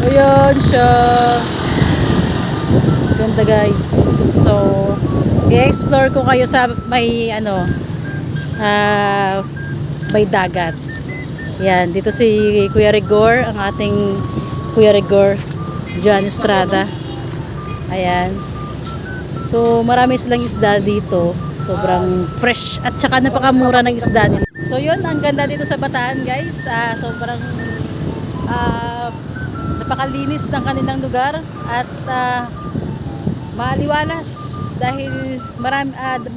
Ayan siya. Ganda guys. So, i-explore ko kayo sa may may dagat. Yan, dito si Kuya Rigor, ang ating Kuya Rigor, John Estrada. Ayan. So, marami silang isda dito. Sobrang fresh at saka napakamura ng isda nila. So, yun, ang ganda dito sa Bataan, guys. Sobrang napakalinis ng kanilang lugar at maliwalas dahil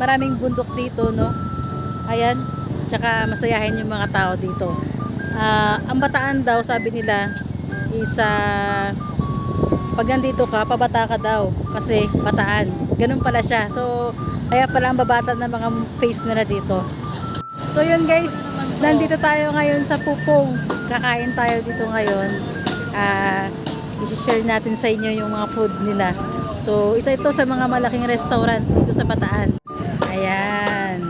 maraming bundok dito, no? Ayan, tsaka masayahin yung mga tao dito. Ang Bataan daw, sabi nila, is pag nandito ka, pabata ka daw kasi Bataan. Ganun pala siya. So, kaya pala ang babata ng mga face nila dito. So, yun guys, nandito tayo ngayon sa Pupong. Kakain tayo dito ngayon. I-share natin sa inyo yung mga food nila. So, isa ito sa mga malaking restaurant dito sa Bataan. Ayan.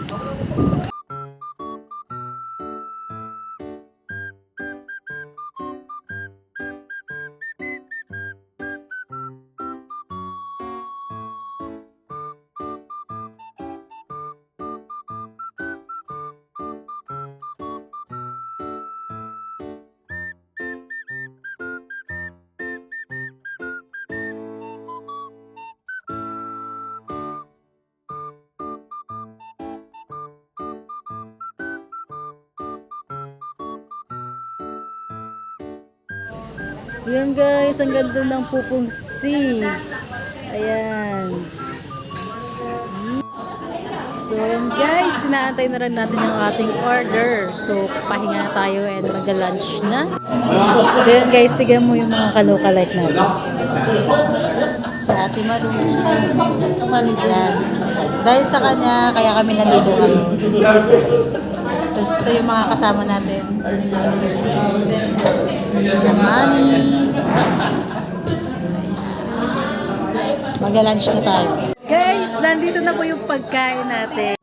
Yan guys, ang ganda ng Pupong Sea. Ayan. So yan guys, inaantay na rin natin yung ating order. So pahinga na tayo and mag-lunch na. So yan guys, tignan mo yung mga kalokalike natin. Sa Ate Maru. Ayan. Dahil sa kanya, kaya kami nandito ngayon. Tapos ito yung mga kasama natin. Money. Mag-lunch na tayo. Guys, nandito na po yung pagkain natin.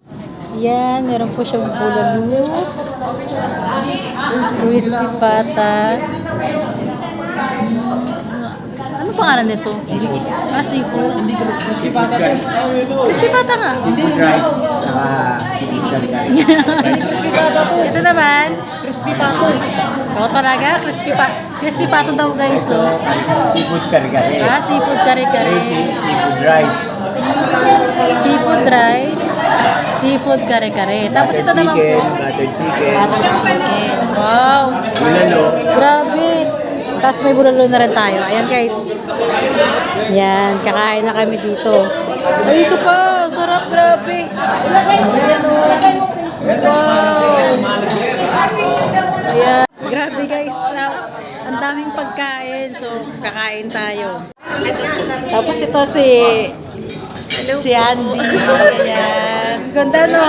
Yan, meron po siyang bulalo, crispy pata. Ano pangalan nito? Seafood. Crispy pata to. Crispy pata nga. Seafood rice. Seafood kari-kari. Ito naman. Crispy pato. Oo talaga, crispy pato daw guys. So. Seafood kari-kari. Seafood kare-kare. Seafood rice. Seafood rice. Seafood kare-kare. Tapos ito naman po. Butter chicken. Butter chicken. Wow. Bulalo. Grabe. Tapos may bulalo na rin tayo. Ayan guys. Yan. Kakain na kami dito. Ay, ito pa. Sarap. Grabe. Ayan o. Wow. Ayan. Grabe guys. Ang daming pagkain. So, kakain tayo. Tapos ito si Andy. Ayan. Ganda no.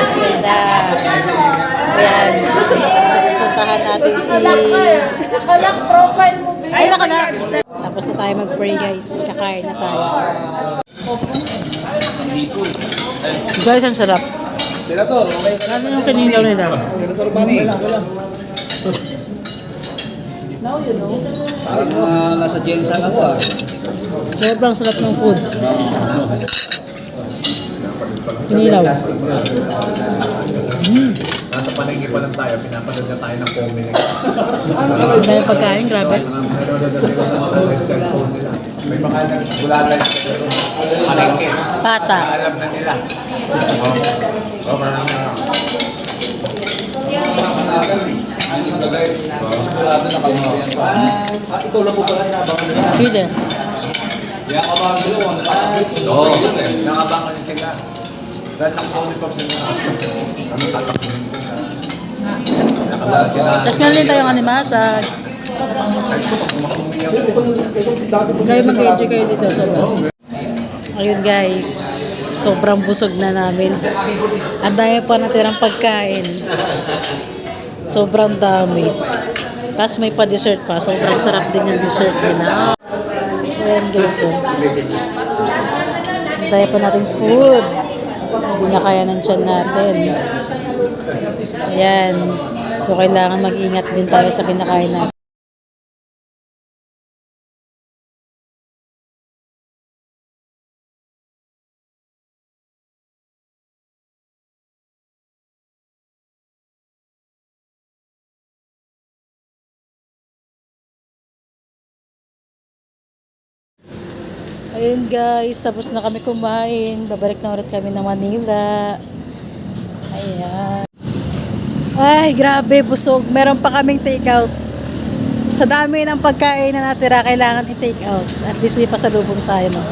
Ganda. Ayan. Tapos puntahan natin Nakalak profile mo. Ay, nakalak. Tapos na tayo mag-pray guys. Kakain na tayo. Guys, ang sarap. Senator, okay. Ano yung kinilaw nila? Senator Manny. Parang nasa Jensen ako Sobrang sarap ng food. Kinilaw. Nasa palengke pa lang tayo, pinapanood na tayo ng comedy. Ang dami pagkain, grabe. Nanonood na sila ng mga cellphone nila. May mga gulalan sa palengke. Pata. Alam na nila. Ikaw lang po pala inabangan nila. Pwede. Kaya kabangan nila. Oo, nakabangan din sila. Dahil ang comedy pa sila. Ano tatakbuhin ko na. Nakabangan sila. Tapos meron din tayong animasa. Kayo mag-enjoy kayo dito. Ayun guys. Sobrang busog na namin. Ang dami pa natirang pagkain. Sobrang dami. Tapos may pa-dessert pa. Sobrang sarap din yung dessert nila. Ayan guys. Ang dami pa nating food. Hindi na kaya ng tiyan natin. Ayan. So kailangan mag-ingat din tayo sa kinakain natin. Ayun guys, tapos na kami kumain. Babalik na ulit kami ng Manila. Ayan. Ay, grabe, busog. Meron pa kaming take out. Sa dami ng pagkain na natira, kailangan i-take out. At least may pasalubong tayo, no?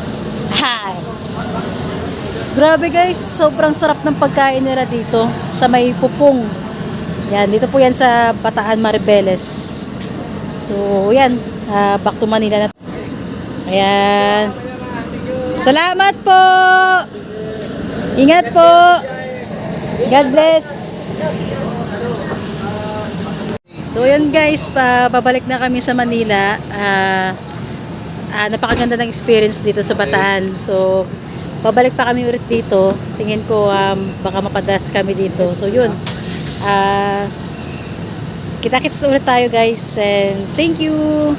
Hi! Grabe guys, sobrang sarap ng pagkain nila dito sa may pupong. Yan, dito po yan sa Bataan, Maribeles. So, yan. Back to Manila na. Ayan. Salamat po! Ingat po! God bless! So, yan guys, pabalik na kami sa Manila. Napakaganda ng experience dito sa Bataan. So, pabalik pa kami ulit dito. Tingin ko baka mapadalas kami dito. So, yun. Kita-kits ulit tayo guys. And thank you!